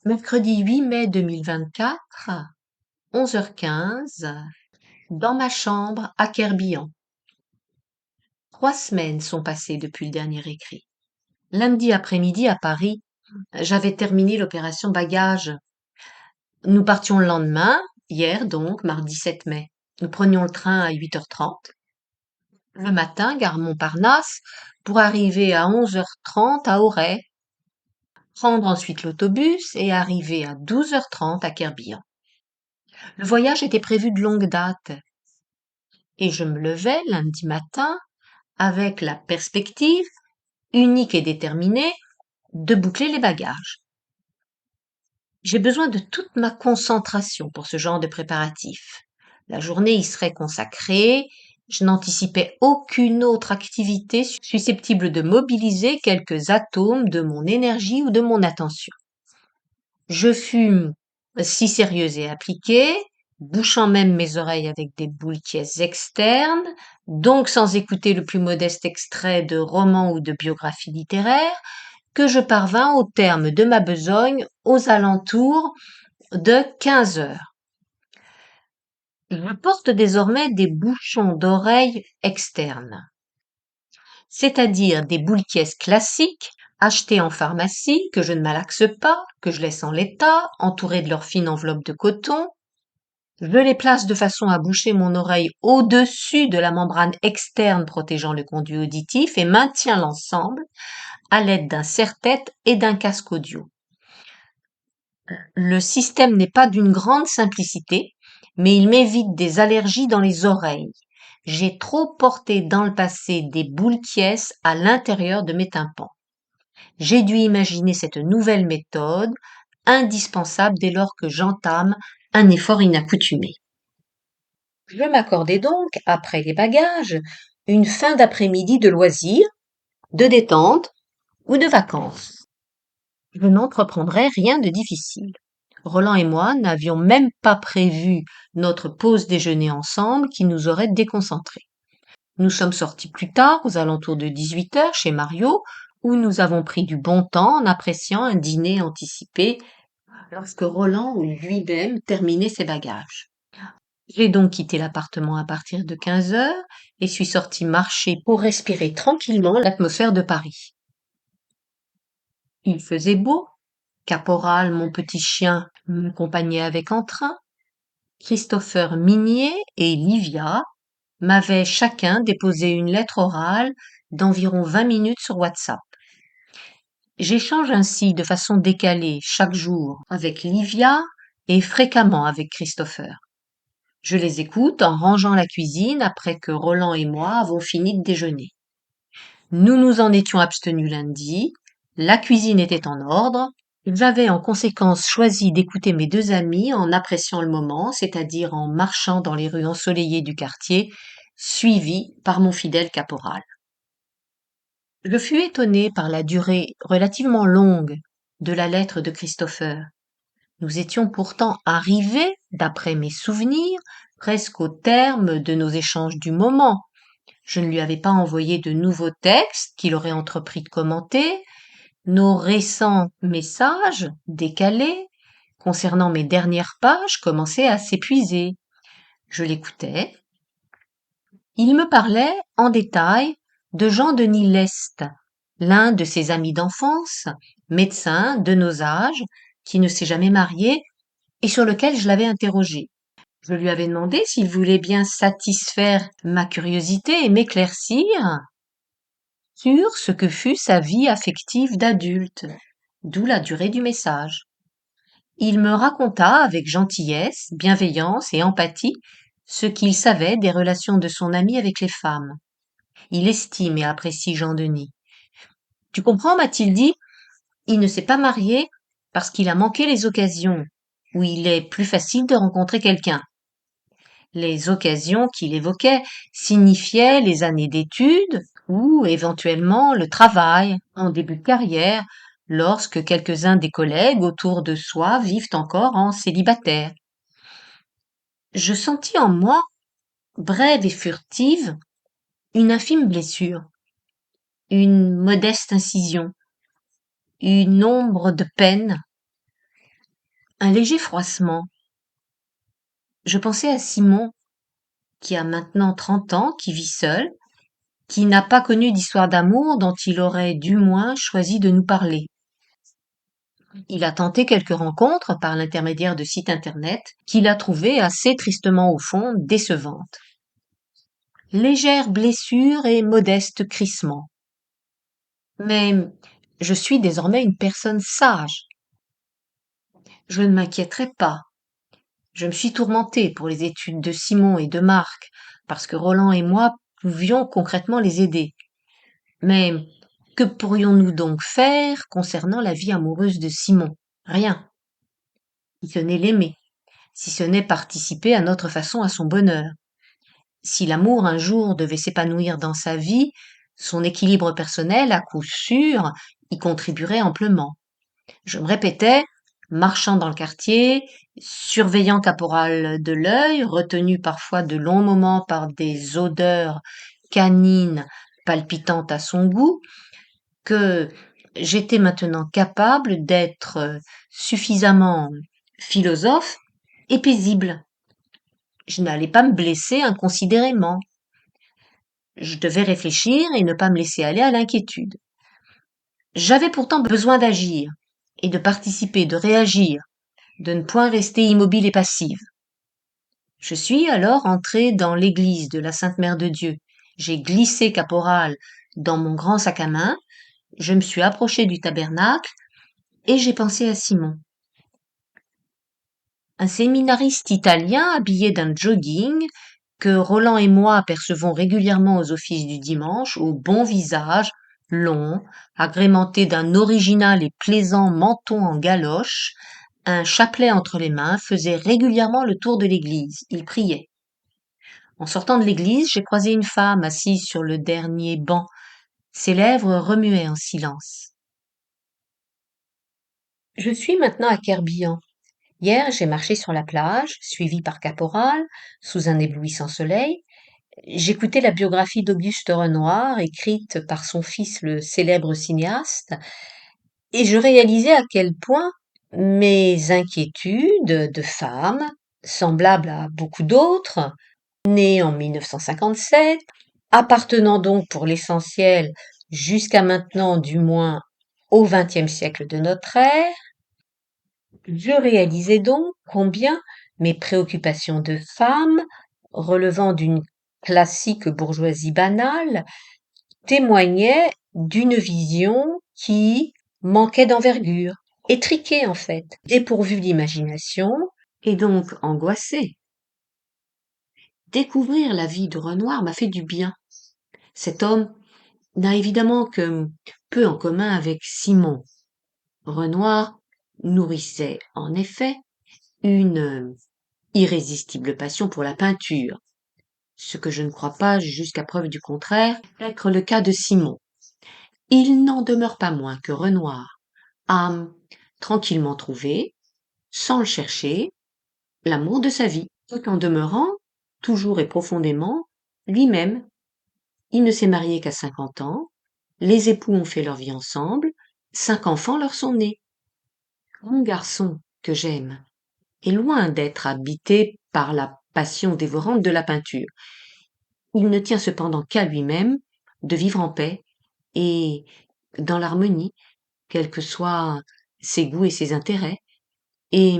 Mercredi 8 mai 2024, 11h15, dans ma chambre à Querbian. 3 semaines sont passées depuis le dernier écrit. Lundi après-midi à Paris, j'avais terminé l'opération bagage. Nous partions le lendemain, hier donc, mardi 7 mai. Nous prenions le train à 8h30. Le matin, gare Montparnasse, pour arriver à 11h30 à Auray. Prendre ensuite l'autobus et arriver à 12h30 à Querbian. Le voyage était prévu de longue date. Et je me levais lundi matin avec la perspective, unique et déterminée, de boucler les bagages. J'ai besoin de toute ma concentration pour ce genre de préparatifs. La journée y serait consacrée, je n'anticipais aucune autre activité susceptible de mobiliser quelques atomes de mon énergie ou de mon attention. Je fus si sérieuse et appliquée, bouchant même mes oreilles avec des boules tièses externes, donc sans écouter le plus modeste extrait de roman ou de biographie littéraire, que je parvins au terme de ma besogne aux alentours de 15 heures. Je porte désormais des bouchons d'oreilles externes, c'est-à-dire des boules tièses classiques achetés en pharmacie, que je ne malaxe pas, que je laisse en l'état, entourées de leur fine enveloppe de coton. Je les place de façon à boucher mon oreille au-dessus de la membrane externe protégeant le conduit auditif et maintiens l'ensemble à l'aide d'un serre-tête et d'un casque audio. Le système n'est pas d'une grande simplicité, mais il m'évite des allergies dans les oreilles. J'ai trop porté dans le passé des boules tièses à l'intérieur de mes tympans. J'ai dû imaginer cette nouvelle méthode, indispensable dès lors que j'entame un effort inaccoutumé. Je m'accordais donc, après les bagages, une fin d'après-midi de loisirs, de détente ou de vacances. Je n'entreprendrais rien de difficile. Roland et moi n'avions même pas prévu notre pause déjeuner ensemble qui nous aurait déconcentrés. Nous sommes sortis plus tard, aux alentours de 18h, chez Mario, où nous avons pris du bon temps en appréciant un dîner anticipé lorsque Roland lui-même terminait ses bagages. J'ai donc quitté l'appartement à partir de 15 heures et suis sortie marcher pour respirer tranquillement l'atmosphère de Paris. Il faisait beau. Caporal, mon petit chien, m'accompagnait avec entrain. Christopher Minier et Livia m'avaient chacun déposé une lettre orale d'environ 20 minutes sur WhatsApp. J'échange ainsi de façon décalée chaque jour avec Livia et fréquemment avec Christopher. Je les écoute en rangeant la cuisine après que Roland et moi avons fini de déjeuner. Nous nous en étions abstenus lundi, la cuisine était en ordre, j'avais en conséquence choisi d'écouter mes deux amis en appréciant le moment, c'est-à-dire en marchant dans les rues ensoleillées du quartier, suivi par mon fidèle caporal. Je fus étonné par la durée relativement longue de la lettre de Christopher. Nous étions pourtant arrivés, d'après mes souvenirs, presque au terme de nos échanges du moment. Je ne lui avais pas envoyé de nouveaux textes qu'il aurait entrepris de commenter. Nos récents messages, décalés, concernant mes dernières pages, commençaient à s'épuiser. Je l'écoutais. Il me parlait, en détail, de Jean-Denis Lest, l'un de ses amis d'enfance, médecin de nos âges, qui ne s'est jamais marié et sur lequel je l'avais interrogé. Je lui avais demandé s'il voulait bien satisfaire ma curiosité et m'éclaircir sur ce que fut sa vie affective d'adulte, d'où la durée du message. Il me raconta avec gentillesse, bienveillance et empathie ce qu'il savait des relations de son ami avec les femmes. Il estime et apprécie Jean-Denis. Tu comprends, m'a-t-il dit, il ne s'est pas marié parce qu'il a manqué les occasions où il est plus facile de rencontrer quelqu'un. Les occasions qu'il évoquait signifiaient les années d'études ou éventuellement le travail en début de carrière lorsque quelques-uns des collègues autour de soi vivent encore en célibataire. Je sentis en moi, brève et furtive, une infime blessure, une modeste incision, une ombre de peine Un léger froissement. Je pensais à Simon, qui a maintenant 30 ans, qui vit seul, qui n'a pas connu d'histoire d'amour dont il aurait du moins choisi de nous parler. Il a tenté quelques rencontres par l'intermédiaire de sites internet qu'il a trouvées assez tristement au fond décevantes. Légère blessure et modeste crissement. Mais je suis désormais une personne sage. Je ne m'inquiéterai pas. Je me suis tourmentée pour les études de Simon et de Marc, parce que Roland et moi pouvions concrètement les aider. Mais que pourrions-nous donc faire concernant la vie amoureuse de Simon? Rien. Si ce n'est l'aimer, si ce n'est participer à notre façon à son bonheur. Si l'amour un jour devait s'épanouir dans sa vie, son équilibre personnel, à coup sûr, y contribuerait amplement. Je me répétais, marchant dans le quartier, surveillant Caporal de l'œil, retenu parfois de longs moments par des odeurs canines palpitantes à son goût, que j'étais maintenant capable d'être suffisamment philosophe et paisible. Je n'allais pas me blesser inconsidérément. Je devais réfléchir et ne pas me laisser aller à l'inquiétude. J'avais pourtant besoin d'agir et de participer, de réagir, de ne point rester immobile et passive. Je suis alors entrée dans l'église de la Sainte Mère de Dieu. J'ai glissé Caporal dans mon grand sac à main, je me suis approchée du tabernacle et j'ai pensé à Simon. Un séminariste italien habillé d'un jogging que Roland et moi apercevons régulièrement aux offices du dimanche, au bon visage, long, agrémenté d'un original et plaisant menton en galoche, un chapelet entre les mains, faisait régulièrement le tour de l'église. Il priait. En sortant de l'église, j'ai croisé une femme assise sur le dernier banc. Ses lèvres remuaient en silence. Je suis maintenant à Kerbian. Hier, j'ai marché sur la plage, suivi par Caporal, sous un éblouissant soleil. J'écoutais la biographie d'Auguste Renoir, écrite par son fils le célèbre cinéaste, et je réalisais à quel point mes inquiétudes de femme, semblables à beaucoup d'autres, nées en 1957, appartenant donc pour l'essentiel, jusqu'à maintenant du moins, au XXe siècle de notre ère, je réalisais donc combien mes préoccupations de femme, relevant d'une classique bourgeoisie banale, témoignaient d'une vision qui manquait d'envergure, étriquée en fait, dépourvue d'imagination et donc angoissée. Découvrir la vie de Renoir m'a fait du bien. Cet homme n'a évidemment que peu en commun avec Simon. Renoir nourrissait en effet une irrésistible passion pour la peinture, ce que je ne crois pas, jusqu'à preuve du contraire, être le cas de Simon. Il n'en demeure pas moins que Renoir a tranquillement trouvé, sans le chercher, l'amour de sa vie, tout en demeurant, toujours et profondément, lui-même. Il ne s'est marié qu'à 50 ans, les époux ont fait leur vie ensemble, 5 enfants leur sont nés. Mon garçon, que j'aime, est loin d'être habité par la passion dévorante de la peinture. Il ne tient cependant qu'à lui-même de vivre en paix et dans l'harmonie, quels que soient ses goûts et ses intérêts, et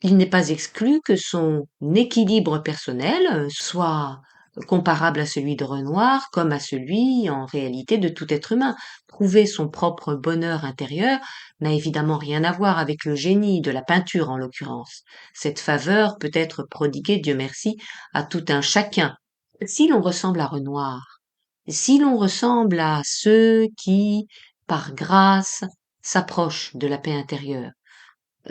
il n'est pas exclu que son équilibre personnel soit comparable à celui de Renoir comme à celui, en réalité, de tout être humain. Trouver son propre bonheur intérieur n'a évidemment rien à voir avec le génie de la peinture, en l'occurrence. Cette faveur peut être prodiguée, Dieu merci, à tout un chacun. Si l'on ressemble à Renoir, si l'on ressemble à ceux qui, par grâce, s'approchent de la paix intérieure,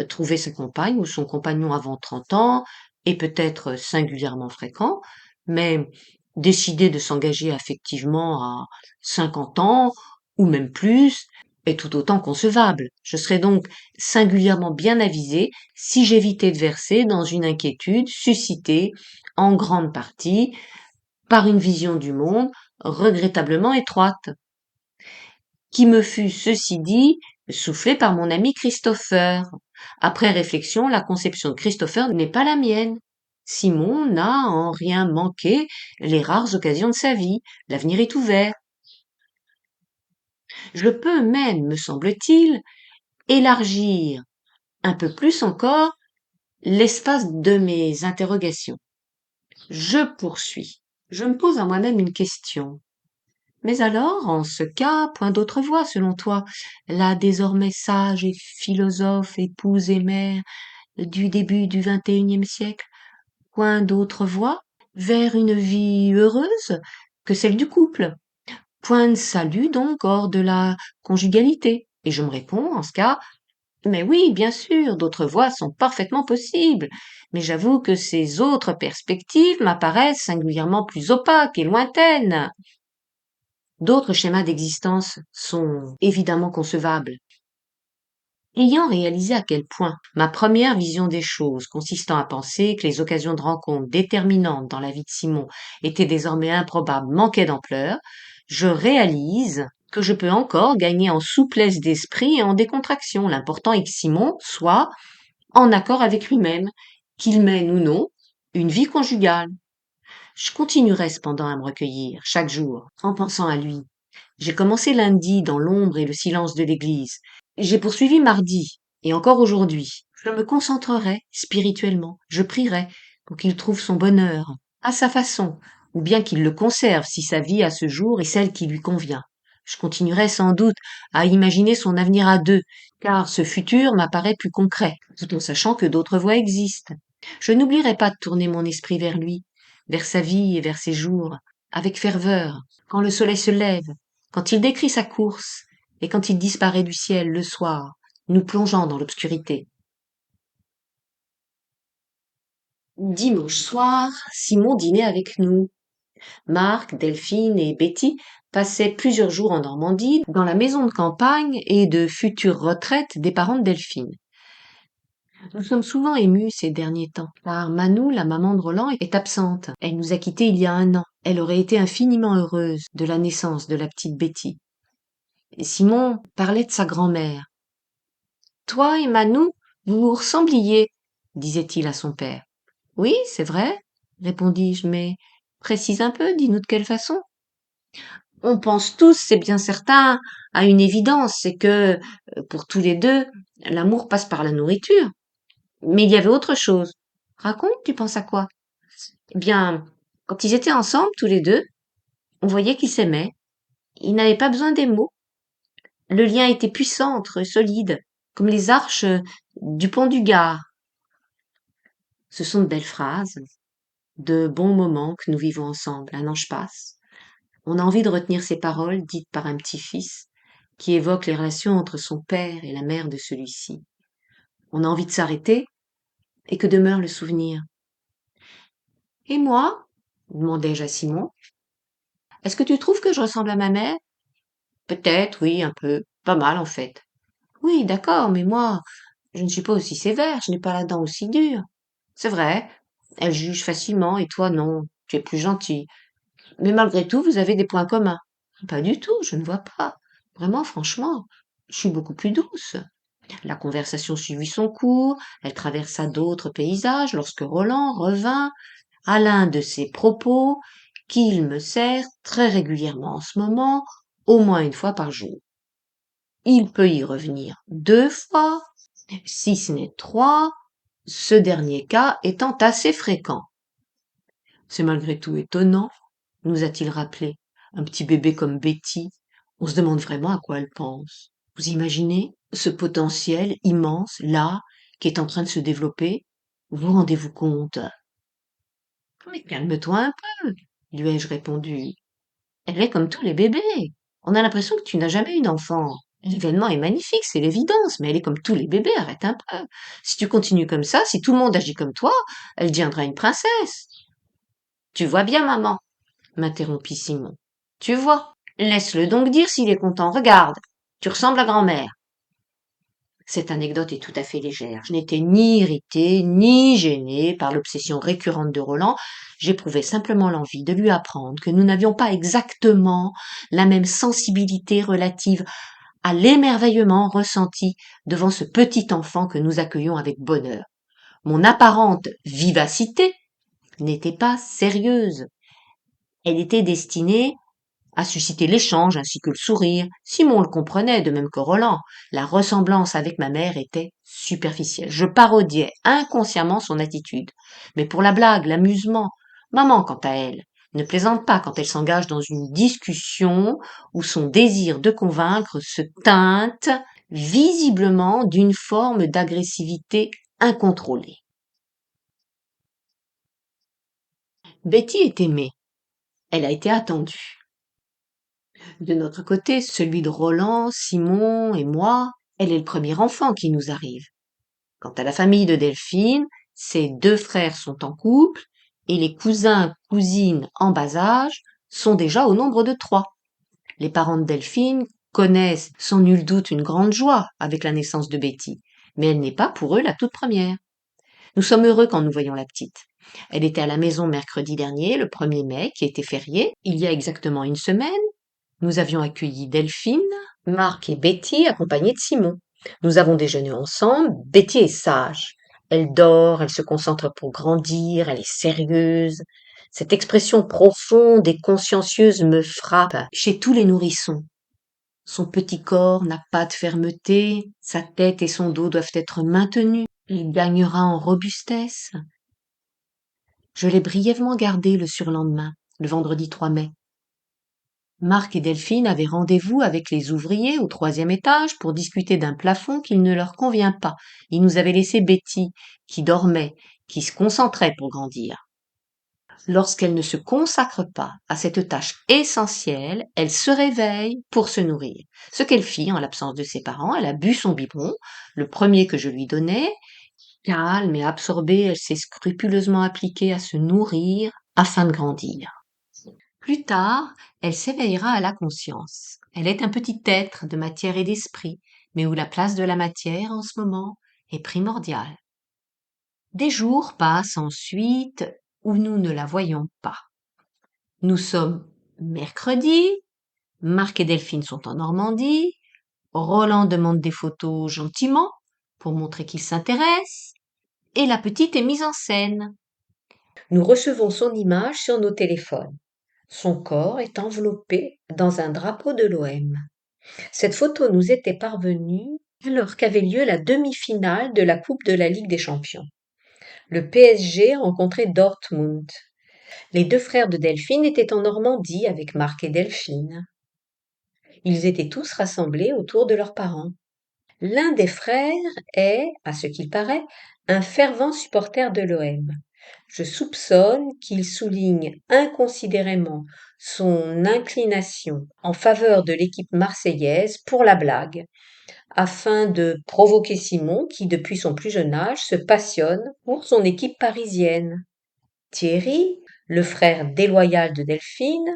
trouver sa compagne ou son compagnon avant 30 ans est peut-être singulièrement fréquent, mais décider de s'engager affectivement à 50 ans ou même plus est tout autant concevable. Je serais donc singulièrement bien avisée si j'évitais de verser dans une inquiétude suscitée en grande partie par une vision du monde regrettablement étroite, qui me fut, ceci dit, soufflée par mon ami Christopher, Après réflexion, la conception de Christopher n'est pas la mienne. Simon n'a en rien manqué les rares occasions de sa vie. L'avenir est ouvert. Je peux même, me semble-t-il, élargir un peu plus encore l'espace de mes interrogations. Je poursuis. Je me pose à moi-même une question. Mais alors, en ce cas, point d'autre voie, selon toi, la désormais sage et philosophe épouse et mère du début du XXIe siècle, point d'autre voie vers une vie heureuse que celle du couple. Point de salut donc hors de la conjugalité. Et je me réponds, en ce cas, mais oui, bien sûr, d'autres voies sont parfaitement possibles, mais j'avoue que ces autres perspectives m'apparaissent singulièrement plus opaques et lointaines. D'autres schémas d'existence sont évidemment concevables. Ayant réalisé à quel point ma première vision des choses, consistant à penser que les occasions de rencontre déterminantes dans la vie de Simon étaient désormais improbables, manquaient d'ampleur, je réalise que je peux encore gagner en souplesse d'esprit et en décontraction. L'important est que Simon soit en accord avec lui-même, qu'il mène ou non une vie conjugale. Je continuerai cependant à me recueillir chaque jour en pensant à lui. J'ai commencé lundi dans l'ombre et le silence de l'église. J'ai poursuivi mardi et encore aujourd'hui. Je me concentrerai spirituellement. Je prierai pour qu'il trouve son bonheur à sa façon, ou bien qu'il le conserve si sa vie à ce jour est celle qui lui convient. Je continuerai sans doute à imaginer son avenir à deux, car ce futur m'apparaît plus concret, tout en sachant que d'autres voies existent. Je n'oublierai pas de tourner mon esprit vers lui, vers sa vie et vers ses jours, avec ferveur, quand le soleil se lève, quand il décrit sa course, et quand il disparaît du ciel le soir, nous plongeant dans l'obscurité. Dimanche soir, Simon dînait avec nous. Marc, Delphine et Betty passaient plusieurs jours en Normandie, dans la maison de campagne et de future retraite des parents de Delphine. Nous sommes souvent émus ces derniers temps, car Manou, la maman de Roland, est absente. Elle nous a quittés il y a 1 an. Elle aurait été infiniment heureuse de la naissance de la petite Betty. Et Simon parlait de sa grand-mère. Toi et Manou, vous vous ressembliez, disait-il à son père. Oui, c'est vrai, répondis-je, mais précise un peu, dis-nous de quelle façon. On pense tous, c'est bien certain, à une évidence, c'est que, pour tous les deux, l'amour passe par la nourriture. Mais il y avait autre chose. Raconte, tu penses à quoi? Eh bien, quand ils étaient ensemble, tous les deux, on voyait qu'ils s'aimaient. Ils n'avaient pas besoin des mots. Le lien était puissant entre eux, solide, comme les arches du pont du Gard. Ce sont de belles phrases, de bons moments que nous vivons ensemble. Un ange passe. On a envie de retenir ces paroles dites par un petit-fils qui évoquent les relations entre son père et la mère de celui-ci. On a envie de s'arrêter et que demeure le souvenir. Et moi? Demandai-je à Simon. Est-ce que tu trouves que je ressemble à ma mère? Peut-être, oui, un peu. Pas mal, en fait. Oui, d'accord, mais moi, je ne suis pas aussi sévère, je n'ai pas la dent aussi dure. C'est vrai, elle juge facilement et toi non, tu es plus gentil. Mais malgré tout, vous avez des points communs. Pas du tout, je ne vois pas. Vraiment, franchement, je suis beaucoup plus douce. La conversation suivit son cours, elle traversa d'autres paysages lorsque Roland revint à l'un de ses propos qu'il me sert très régulièrement en ce moment, au moins 1 fois par jour. Il peut y revenir 2 fois, si ce n'est 3, ce dernier cas étant assez fréquent. C'est malgré tout étonnant, nous a-t-il rappelé. Un petit bébé comme Betty, on se demande vraiment à quoi elle pense. Vous imaginez ce potentiel immense, là, qui est en train de se développer? Vous rendez-vous compte? Mais calme-toi un peu, lui ai-je répondu. Elle est comme tous les bébés. On a l'impression que tu n'as jamais eu d'enfant. L'événement est magnifique, c'est l'évidence, mais elle est comme tous les bébés, arrête un peu. Si tu continues comme ça, si tout le monde agit comme toi, elle deviendra une princesse. Tu vois bien, maman, m'interrompit Simon. Tu vois. Laisse-le donc dire s'il est content. Regarde, tu ressembles à grand-mère. Cette anecdote est tout à fait légère. Je n'étais ni irritée, ni gênée par l'obsession récurrente de Roland. J'éprouvais simplement l'envie de lui apprendre que nous n'avions pas exactement la même sensibilité relative à l'émerveillement ressenti devant ce petit enfant que nous accueillons avec bonheur. Mon apparente vivacité n'était pas sérieuse. Elle était destinée à susciter l'échange ainsi que le sourire. Simon le comprenait, de même que Roland. La ressemblance avec ma mère était superficielle. Je parodiais inconsciemment son attitude. Mais pour la blague, l'amusement, maman, quant à elle, ne plaisante pas quand elle s'engage dans une discussion où son désir de convaincre se teinte visiblement d'une forme d'agressivité incontrôlée. Betty est aimée. Elle a été attendue. De notre côté, celui de Roland, Simon et moi, elle est le premier enfant qui nous arrive. Quant à la famille de Delphine, ses deux frères sont en couple et les cousins, cousines en bas âge sont déjà au nombre de 3. Les parents de Delphine connaissent sans nul doute une grande joie avec la naissance de Betty, mais elle n'est pas pour eux la toute première. Nous sommes heureux quand nous voyons la petite. Elle était à la maison mercredi dernier, le 1er mai, qui était férié, il y a exactement une semaine. Nous avions accueilli Delphine, Marc et Betty, accompagnés de Simon. Nous avons déjeuné ensemble. Betty est sage. Elle dort, elle se concentre pour grandir, elle est sérieuse. Cette expression profonde et consciencieuse me frappe chez tous les nourrissons. Son petit corps n'a pas de fermeté, sa tête et son dos doivent être maintenus. Il gagnera en robustesse. Je l'ai brièvement gardé le surlendemain, le vendredi 3 mai. Marc et Delphine avaient rendez-vous avec les ouvriers au 3e étage pour discuter d'un plafond qui ne leur convient pas. Ils nous avaient laissé Betty, qui dormait, qui se concentrait pour grandir. Lorsqu'elle ne se consacre pas à cette tâche essentielle, elle se réveille pour se nourrir. Ce qu'elle fit en l'absence de ses parents, elle a bu son biberon, le premier que je lui donnais. Calme et absorbée, elle s'est scrupuleusement appliquée à se nourrir afin de grandir. Plus tard, elle s'éveillera à la conscience. Elle est un petit être de matière et d'esprit, mais où la place de la matière en ce moment est primordiale. Des jours passent ensuite où nous ne la voyons pas. Nous sommes mercredi, Marc et Delphine sont en Normandie, Roland demande des photos gentiment pour montrer qu'il s'intéresse, et la petite est mise en scène. Nous recevons son image sur nos téléphones. Son corps est enveloppé dans un drapeau de l'OM. Cette photo nous était parvenue alors qu'avait lieu la demi-finale de la Coupe de la Ligue des Champions. Le PSG rencontrait Dortmund. Les deux frères de Delphine étaient en Normandie avec Marc et Delphine. Ils étaient tous rassemblés autour de leurs parents. L'un des frères est, à ce qu'il paraît, un fervent supporter de l'OM. Je soupçonne qu'il souligne inconsidérément son inclination en faveur de l'équipe marseillaise pour la blague, afin de provoquer Simon qui, depuis son plus jeune âge, se passionne pour son équipe parisienne. Thierry, le frère déloyal de Delphine,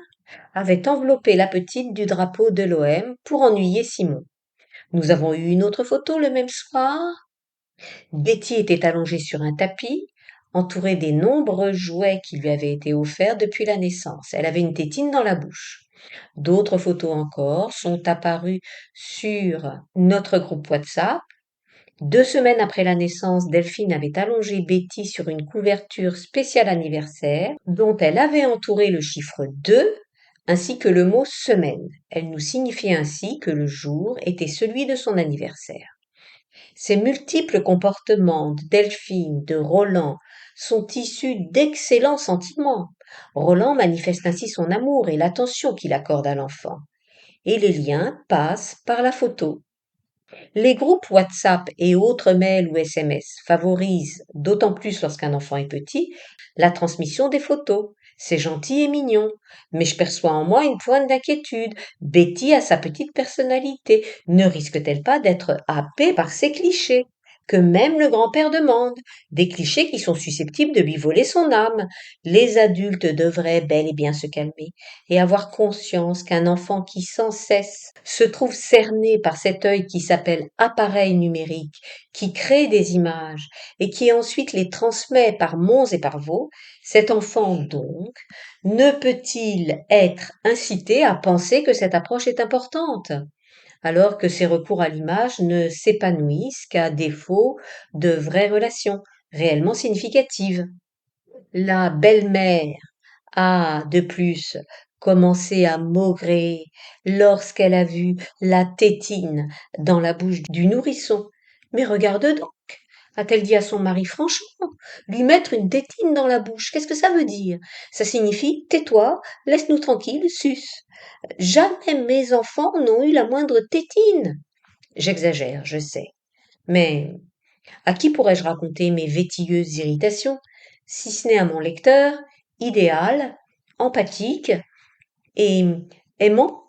avait enveloppé la petite du drapeau de l'OM pour ennuyer Simon. Nous avons eu une autre photo le même soir. Betty était allongée sur un tapis, entourée des nombreux jouets qui lui avaient été offerts depuis la naissance. Elle avait une tétine dans la bouche. D'autres photos encore sont apparues sur notre groupe WhatsApp. 2 semaines après la naissance, Delphine avait allongé Betty sur une couverture spéciale anniversaire dont elle avait entouré le chiffre 2 ainsi que le mot semaine. Elle nous signifiait ainsi que le jour était celui de son anniversaire. Ces multiples comportements de Delphine, de Roland, sont issus d'excellents sentiments. Roland manifeste ainsi son amour et l'attention qu'il accorde à l'enfant. Et les liens passent par la photo. Les groupes WhatsApp et autres mails ou SMS favorisent, d'autant plus lorsqu'un enfant est petit, la transmission des photos. C'est gentil et mignon, mais je perçois en moi une pointe d'inquiétude. Betty a sa petite personnalité. Ne risque-t-elle pas d'être happée par ces clichés que même le grand-père demande, des clichés qui sont susceptibles de lui voler son âme? Les adultes devraient bel et bien se calmer et avoir conscience qu'un enfant qui sans cesse se trouve cerné par cet œil qui s'appelle appareil numérique, qui crée des images et qui ensuite les transmet par monts et par vaux, cet enfant donc ne peut-il être incité à penser que cette approche est importante? alors que ces recours à l'image ne s'épanouissent qu'à défaut de vraies relations réellement significatives. La belle-mère a, de plus, commencé à maugréer lorsqu'elle a vu la tétine dans la bouche du nourrisson. Mais regarde donc, a-t-elle dit à son mari franchement, lui mettre une tétine dans la bouche, qu'est-ce que ça veut dire? Ça signifie tais-toi, laisse-nous tranquilles, suce. Jamais mes enfants n'ont eu la moindre tétine. J'exagère, je sais. Mais à qui pourrais-je raconter mes vétilleuses irritations, si ce n'est à mon lecteur, idéal, empathique et aimant